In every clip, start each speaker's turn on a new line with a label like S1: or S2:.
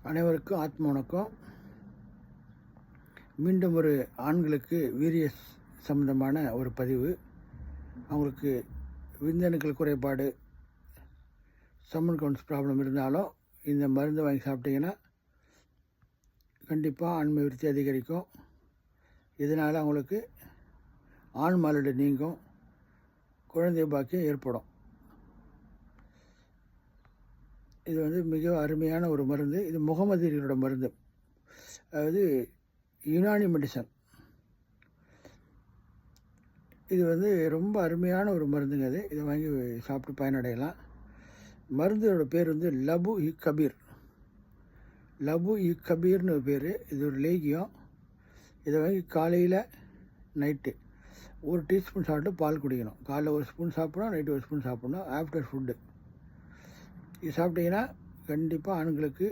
S1: அனைவருக்கும் ஆத்ம வணக்கம். மீண்டும் ஒரு ஆண்களுக்கு வீரிய சம்பந்தமான ஒரு பதிவு. அவங்களுக்கு விந்தணுக்கள் குறைபாடு, சம்மன் கவுண்ட்ஸ் ப்ராப்ளம் இருந்தாலும் இந்த மருந்து வாங்கி சாப்பிட்டிங்கன்னா கண்டிப்பாக ஆண்மை விருத்தி அதிகரிக்கும். இதனால் அவங்களுக்கு ஆண் மாலடு நீங்கும், குழந்தை பாக்கியம் ஏற்படும். இது மிக அருமையான ஒரு மருந்து. இது முகமதியர்களோட மருந்து, அதாவது யுனானி மெடிசன். இது ரொம்ப அருமையான ஒரு மருந்துங்க. இதை வாங்கி சாப்பிட்டு பயனடையலாம். மருந்தோட பேர் லபு இ கபீர். லபு இ கபீர்னு பேர். இது ஒரு லேகியம். இதை வாங்கி காலையில் நைட்டு ஒரு டீஸ்பூன் சாப்பிட்டு பால் குடிக்கணும். காலைல ஒரு ஸ்பூன் சாப்பிடணும், நைட்டு ஒரு ஸ்பூன் சாப்பிடணும் ஆஃப்டர் ஃபுட்டு. இது சாப்பிட்டிங்கன்னா கண்டிப்பாக ஆண்களுக்கு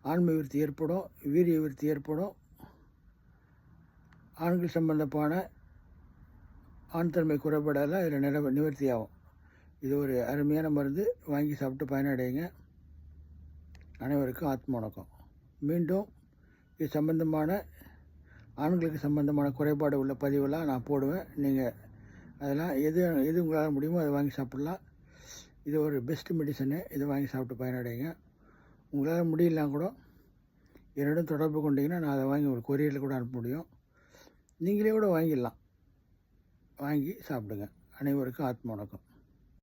S1: ஆண்மை விருத்தி ஏற்படும், வீரிய விருத்தி ஏற்படும். ஆண்கள் சம்பந்தமான ஆண் தன்மை குறைபாடெல்லாம் இதில் நிவர்த்தி ஆகும். இது ஒரு அருமையான மருந்து. வாங்கி சாப்பிட்டு பயனடையுங்க. அனைவருக்கும் ஆத்ம வணக்கம். மீண்டும் இது சம்பந்தமான ஆண்களுக்கு சம்பந்தமான குறைபாடு உள்ள பதிவெல்லாம் நான் போடுவேன். நீங்கள் அதெல்லாம் எது உங்களால் முடியுமோ அதை வாங்கி சாப்பிட்லாம். இது ஒரு பெஸ்ட் மெடிசனு. இதை வாங்கி சாப்பிட்டு பயனடைங்க. உங்களால் முடியலாம் கூட என்னிடம் தொடர்பு கொண்டீங்கன்னா நான் அதை வாங்கி உங்களுக்கு கொரியரில் கூட அனுப்ப முடியும். நீங்களே கூட வாங்கிடலாம். வாங்கி சாப்பிடுங்க. அனைவருக்கும் ஆத்ம வணக்கம்.